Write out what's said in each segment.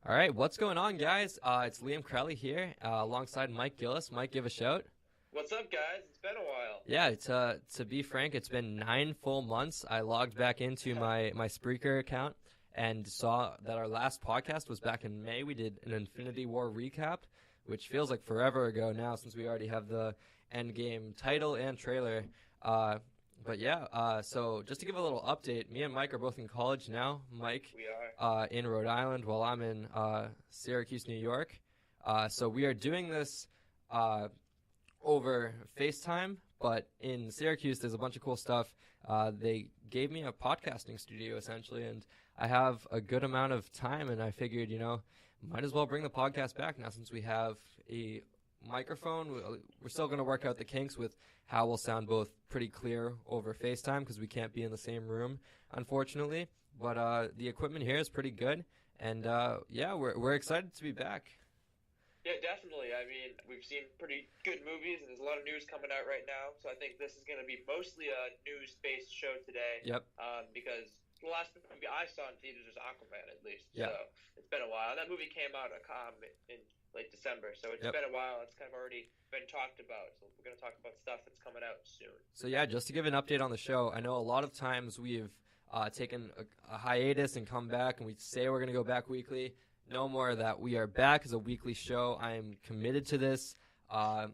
All right, what's going on, guys? It's Liam Crowley here, alongside Mike Gillis. Mike, give a shout. What's up, guys? It's been a while. Yeah, to be frank, it's been 9 full months. I logged back into my Spreaker account and saw that our last podcast was back in May. We did an Infinity War recap, which feels like forever ago now since we already have the Endgame title and trailer. So just to give a little update, me and Mike are both in college now. Mike We are. in Rhode Island, while I'm in Syracuse, New York. So we are doing this over FaceTime, but in Syracuse, there's a bunch of cool stuff. They gave me a podcasting studio, essentially, and I have a good amount of time, and I figured, might as well bring the podcast back now since we have a microphone. We're still going to work out the kinks with how we'll sound both pretty clear over FaceTime because we can't be in the same room, unfortunately. But the equipment here is pretty good, and we're excited to be back. Yeah, definitely. I mean, we've seen pretty good movies, and there's a lot of news coming out right now. So I think this is going to be mostly a news-based show today. Yep. Because the last movie I saw in theaters was Aquaman, at least. Yeah. So it's been a while. That movie came out in late December, so it's been a while. It's kind of already been talked about. So we're going to talk about stuff that's coming out soon. So yeah, just to give an update on the show, I know a lot of times we've taken a hiatus and come back, and we say we're going to go back weekly. No more of that. We are back as a weekly show. I am committed to this.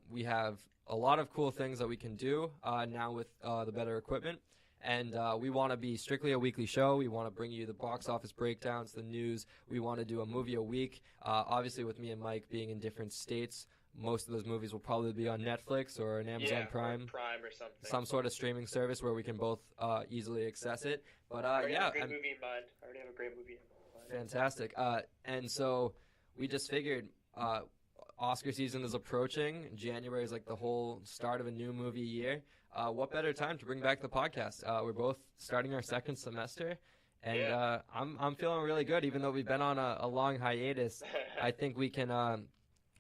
We have a lot of cool things that we can do now with the better equipment. And we want to be strictly a weekly show. We want to bring you the box office breakdowns, the news. We want to do a movie a week. Obviously, with me and Mike being in different states, most of those movies will probably be on Netflix or an Amazon Prime. Or Prime or something. Some sort of streaming service where we can both easily access it. But I already have a great movie in mind. I already have a great movie in mind. Fantastic. And so we just figured Oscar season is approaching. January is like the whole start of a new movie year. What better time to bring back the podcast? We're both starting our second semester, and I'm feeling really good. Even though we've been on a long hiatus, I think we can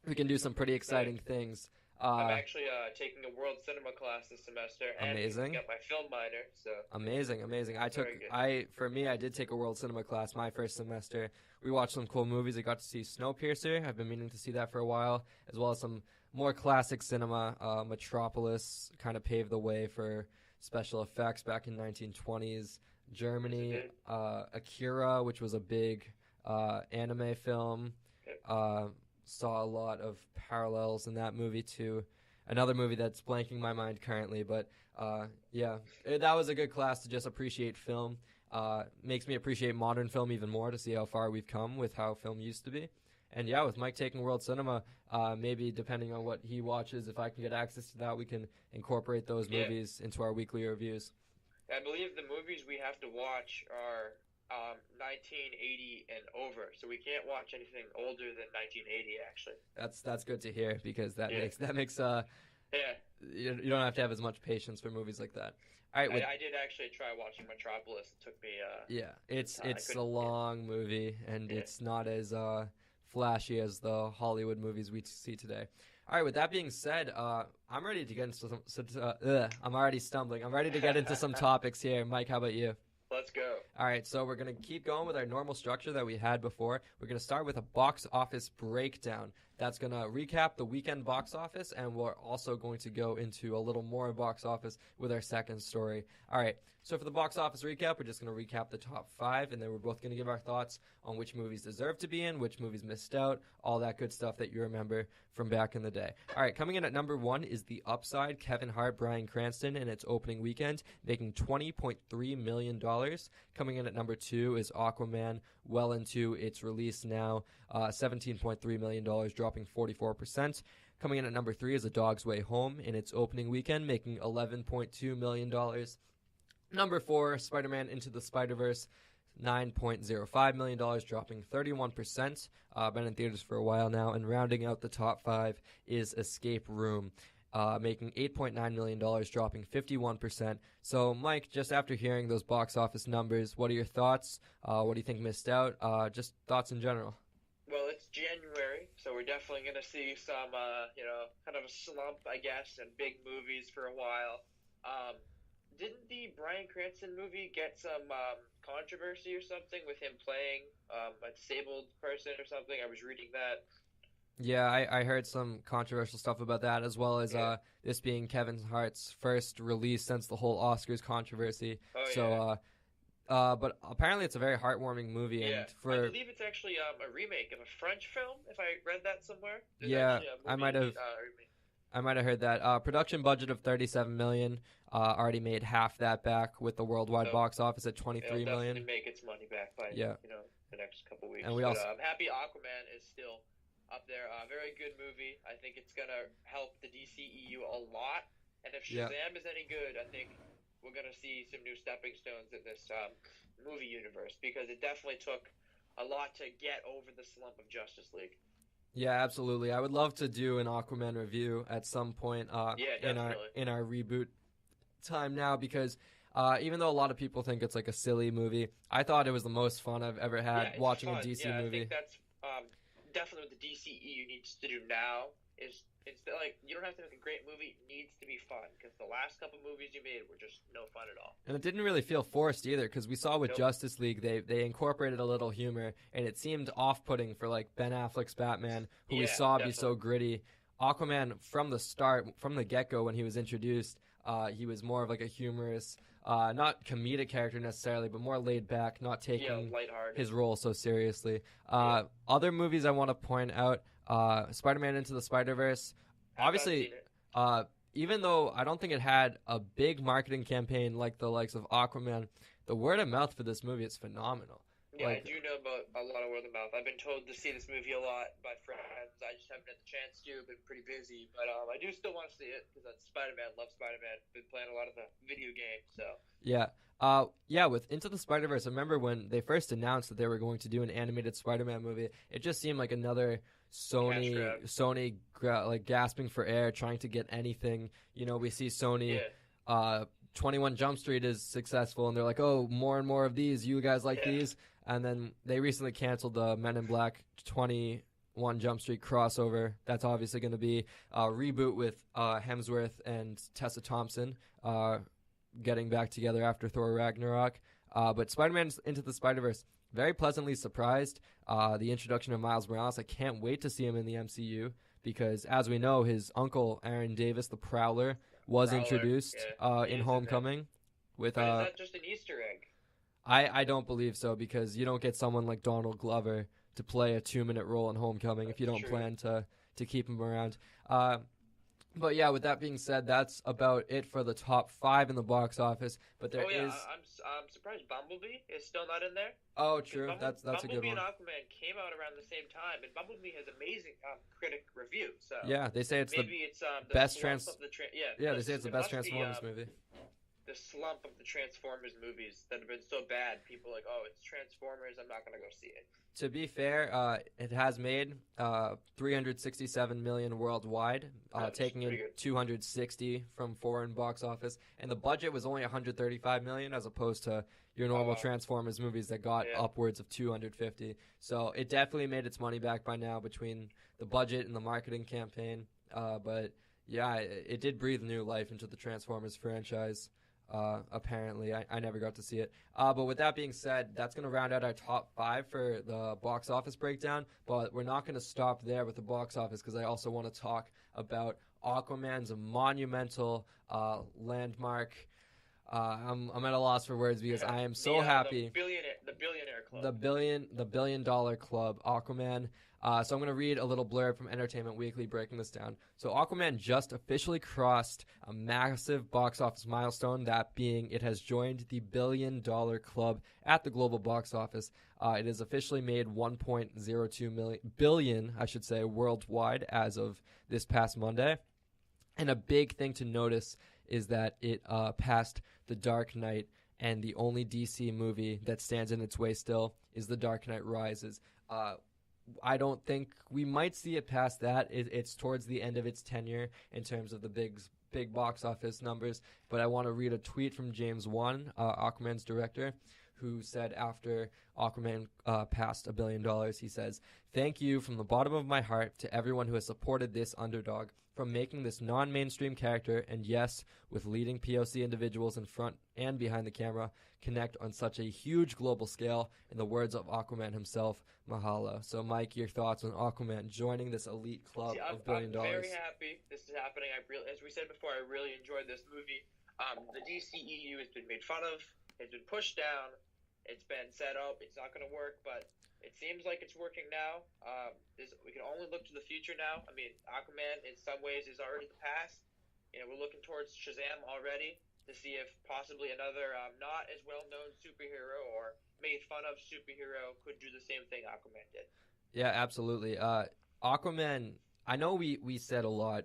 do some pretty exciting things. I'm actually taking a world cinema class this semester, and amazing. got my film minor. So amazing. I did take a world cinema class my first semester. We watched some cool movies. I got to see Snowpiercer. I've been meaning to see that for a while, as well as some more classic cinema. Metropolis kind of paved the way for special effects back in 1920s Germany. Akira, which was a big anime film. Saw a lot of parallels in that movie to another movie that's blanking my mind currently. But that was a good class to just appreciate film. Makes me appreciate modern film even more to see how far we've come with how film used to be. And yeah, with Mike taking World Cinema, maybe depending on what he watches, if I can get access to that, we can incorporate those movies into our weekly reviews. I believe the movies we have to watch are 1980 and over, so we can't watch anything older than 1980. Actually, that's good to hear because that makes you don't have to have as much patience for movies like that. All right, I did actually try watching Metropolis. It took me it's a long movie and it's not as flashy as the Hollywood movies we see today. All right, with that being said, I'm ready to get into I'm already stumbling. I'm ready to get into some topics here. Mike, how about you? Let's go. All right, so we're going to keep going with our normal structure that we had before. We're going to start with a box office breakdown. That's going to recap the weekend box office, and we're also going to go into a little more box office with our second story. All right, so for the box office recap, we're just going to recap the top 5, and then we're both going to give our thoughts on which movies deserve to be in, which movies missed out, all that good stuff that you remember from back in the day. All right, coming in at number 1 is The Upside, Kevin Hart, Bryan Cranston, in its opening weekend, making $20.3 million. Coming in at number 2 is Aquaman, well into its release now, $17.3 million, dropping 44%. Coming in at number 3 is A Dog's Way Home in its opening weekend, making $11.2 million. Number 4, Spider-Man Into the Spider-Verse, $9.05 million, dropping 31%. Been in theaters for a while now. And rounding out the top 5 is Escape Room, making $8.9 million, dropping 51%. So, Mike, just after hearing those box office numbers, what are your thoughts? What do you think missed out? Just thoughts in general. Well, it's January, so we're definitely going to see some, kind of a slump, I guess, in big movies for a while. Didn't the Bryan Cranston movie get some controversy or something with him playing a disabled person or something. I was reading that. Yeah, I heard some controversial stuff about that, as well as this being Kevin Hart's first release since the whole Oscars controversy. Oh, So, but apparently it's a very heartwarming movie, yeah. and for I believe it's actually a remake of a French film. If I read that somewhere. There's yeah, actually a movie, I might have. remake. I might have heard that. Production budget of 37 million. Already made half that back with the worldwide box office at 23 million. It'll definitely make its money back by the next couple weeks. And I'm happy Aquaman is still up there. Very good movie. I think it's gonna help the DCEU a lot. And if Shazam is any good, I think we're gonna see some new stepping stones in this movie universe, because it definitely took a lot to get over the slump of Justice League. Yeah, absolutely. I would love to do an Aquaman review at some point in our reboot time now, because even though a lot of people think it's like a silly movie, I thought it was the most fun I've ever had watching a DC movie. I think that's definitely what the DCEU needs to do now. Is like, you don't have to make a great movie; it needs to be fun, because the last couple movies you made were just no fun at all. And it didn't really feel forced either, because we saw with Justice League they incorporated a little humor, and it seemed off-putting for like Ben Affleck's Batman, who we saw be so gritty. Aquaman, from the start, from the get-go when he was introduced, he was more of like a humorous, not comedic character necessarily, but more laid back, not taking his role so seriously. Other movies I want to point out, Spider-Man Into the Spider-Verse. Obviously, even though I don't think it had a big marketing campaign like the likes of Aquaman, the word of mouth for this movie is phenomenal. Yeah, I do know about a lot of word of mouth. I've been told to see this movie a lot by friends. I just haven't had the chance to. I've been pretty busy, but I do still want to see it, because that's Spider-Man. Love Spider-Man. Been playing a lot of the video games, so. Yeah, with Into the Spider-Verse, I remember when they first announced that they were going to do an animated Spider-Man movie, it just seemed like another Sony gasping for air, trying to get anything. You know, we see Sony, 21 Jump Street is successful, and they're like, oh, more and more of these. You guys like these? And then they recently canceled the Men in Black 21 Jump Street crossover. That's obviously going to be a reboot with Hemsworth and Tessa Thompson getting back together after Thor Ragnarok. But Spider-Man Into the Spider-Verse, very pleasantly surprised. The introduction of Miles Morales, I can't wait to see him in the MCU, because as we know, his uncle Aaron Davis, the Prowler, was introduced in Homecoming. Is that just an Easter egg? I don't believe so, because you don't get someone like Donald Glover to play a 2-minute role in Homecoming if you don't plan to keep him around. But yeah, with that being said, that's about it for the top 5 in the box office. But there is. I'm surprised Bumblebee is still not in there. Oh, true. That's a good one. Bumblebee and Aquaman came out around the same time, and Bumblebee has amazing critic reviews. So yeah, they say it's the best they say it's the best Transformers movie. The slump of the Transformers movies that have been so bad, people are like, oh, it's Transformers, I'm not going to go see it. To be fair, it has made $367 million worldwide, taking in 260 from foreign box office, and the budget was only $135 million, as opposed to your normal Transformers movies that got upwards of 250. So it definitely made its money back by now between the budget and the marketing campaign. But yeah, it did breathe new life into the Transformers franchise. Apparently, I never got to see it. But with that being said, that's going to round out our top 5 for the box office breakdown. But we're not going to stop there with the box office, because I also want to talk about Aquaman's monumental landmark. I'm at a loss for words, because I am so happy. The billionaire club. The $1 billion club, Aquaman. So I'm going to read a little blurb from Entertainment Weekly breaking this down. So Aquaman just officially crossed a massive box office milestone, that being it has joined the $1 billion club at the global box office. It has officially made $1.02 billion, worldwide as of this past Monday. And a big thing to notice is that it passed The Dark Knight, and the only DC movie that stands in its way still is The Dark Knight Rises. I don't think we might see it past that. It's towards the end of its tenure in terms of the big box office numbers. But I want to read a tweet from James Wan, Aquaman's director, who said after Aquaman passed $1 billion, he says, "Thank you from the bottom of my heart to everyone who has supported this underdog, from making this non-mainstream character, and yes, with leading POC individuals in front and behind the camera, connect on such a huge global scale. In the words of Aquaman himself, mahalo." So, Mike, your thoughts on Aquaman joining this elite club of $1 billion? I'm very happy this is happening. As we said before, I really enjoyed this movie. The DCEU has been made fun of, has been pushed down. It's been set up. It's not going to work, but it seems like it's working now. We can only look to the future now. I mean, Aquaman in some ways is already the past. We're looking towards Shazam already to see if possibly another not as well-known superhero or made fun of superhero could do the same thing Aquaman did. Yeah, absolutely. Aquaman, I know we said a lot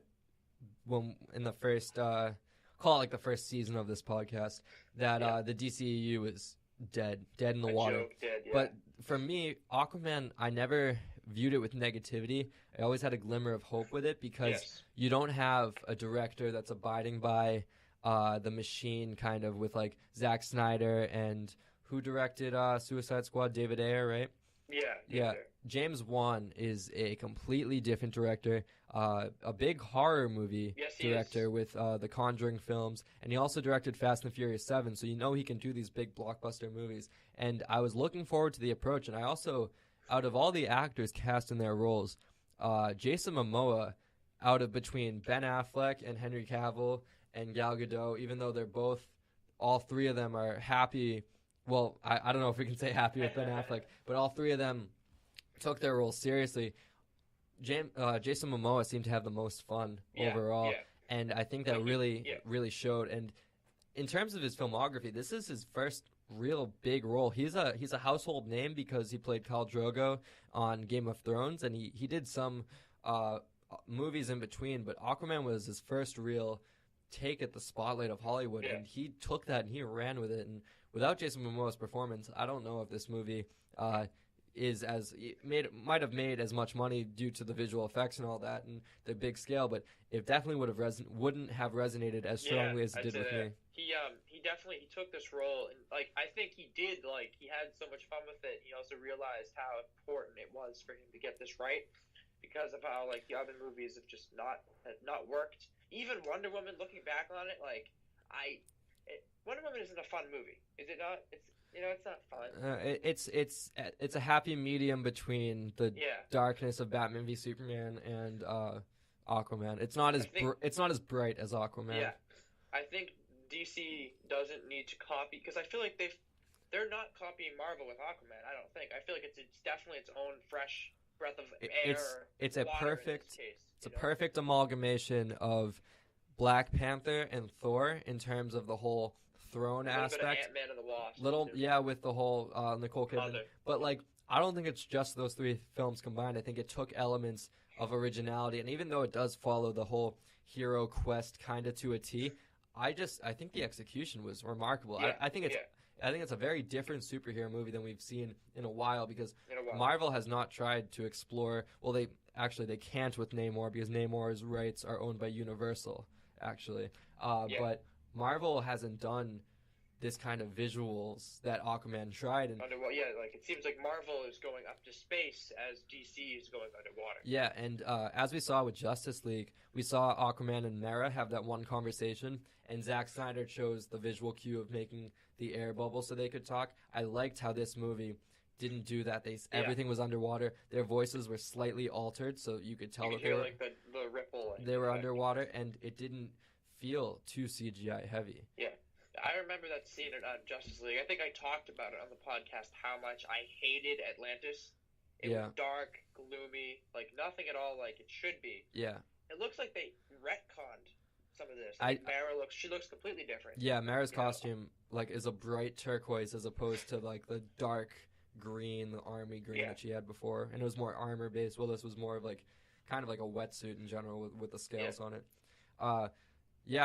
when in the first call it like the first season of this podcast that the DCEU is dead in the water. Dead, yeah. But for me, Aquaman, I never viewed it with negativity. I always had a glimmer of hope with it because you don't have a director that's abiding by the machine, kind of, with like Zack Snyder and who directed Suicide Squad, David Ayer, right? Yeah. James Wan is a completely different director, a big horror movie director with the Conjuring films, and he also directed Fast and Furious 7, so he can do these big blockbuster movies. And I was looking forward to the approach, and I also, out of all the actors cast in their roles, Jason Momoa, out of between Ben Affleck and Henry Cavill and Gal Gadot, even though all three of them are happy. Well, I don't know if we can say happy with Ben Affleck, but all three of them took their roles seriously. Jason Momoa seemed to have the most fun overall, and I think that really showed. And in terms of his filmography, this is his first real big role. He's a household name because he played Khal Drogo on Game of Thrones, and he did some movies in between, but Aquaman was his first real take at the spotlight of Hollywood, and he took that and he ran with it. And without Jason Momoa's performance, I don't know if this movie might have made as much money due to the visual effects and all that and the big scale, but it definitely wouldn't have resonated as strongly as it did with me. He took this role, and I think he had so much fun with it. He also realized how important it was for him to get this right, because of how the other movies have just not worked. Even Wonder Woman, looking back on it, Wonder Woman isn't a fun movie, is it not? It's not fun. It's a happy medium between the darkness of Batman v Superman and Aquaman. It's not as bright as Aquaman. Yeah, I think DC doesn't need to copy, because I feel like they're not copying Marvel with Aquaman. I don't think. I feel like it's definitely its own fresh breath of air. It's a perfect amalgamation of Black Panther and Thor in terms of the whole throne aspect. Bit of Ant-Man and the Wasp. With the whole Nicole Kidman. But I don't think it's just those three films combined. I think it took elements of originality, and even though it does follow the whole hero quest kind of to a T, I think the execution was remarkable. I think it's a very different superhero movie than we've seen in a while, because Marvel has not tried to explore. Well, they can't with Namor, because Namor's rights are owned by Universal, actually. But Marvel hasn't done this kind of visuals that Aquaman tried. And it seems like Marvel is going up to space as DC is going underwater. Yeah, and as we saw with Justice League, we saw Aquaman and Mera have that one conversation, and Zack Snyder chose the visual cue of making the air bubble so they could talk. I liked how this movie didn't do that. Everything was underwater. Their voices were slightly altered, so you could tell that they were the ripple. They were underwater, and it didn't feel too CGI heavy. Yeah. I remember that scene in Justice League. I think I talked about it on the podcast, how much I hated Atlantis. It was dark, gloomy, nothing at all like it should be. Yeah. It looks like they retconned some of this. Mera looks completely different. Yeah, Mera's costume is a bright turquoise as opposed to the dark green, the army green that she had before, and it was more armor based. Well, this was more of kind of like a wetsuit in general with the scales on it.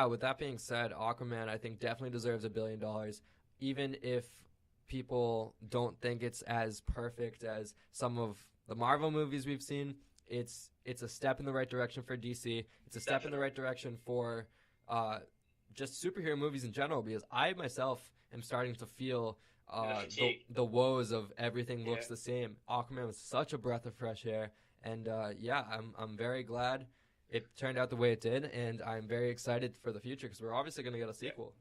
With that being said, Aquaman, I think, definitely deserves $1 billion, even if people don't think it's as perfect as some of the Marvel movies we've seen. It's a step in the right direction for DC. It's a step in the right direction for just superhero movies in general, because I myself am starting to feel The fatigue. the woes of everything looks Yeah. the same. Aquaman was such a breath of fresh air, and yeah, I'm very glad it turned out the way it did, and I'm very excited for the future because we're obviously going to get a sequel.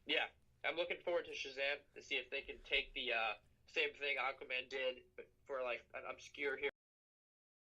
Yeah, I'm looking forward to Shazam to see if they can take the same thing Aquaman did, but for like an obscure hero.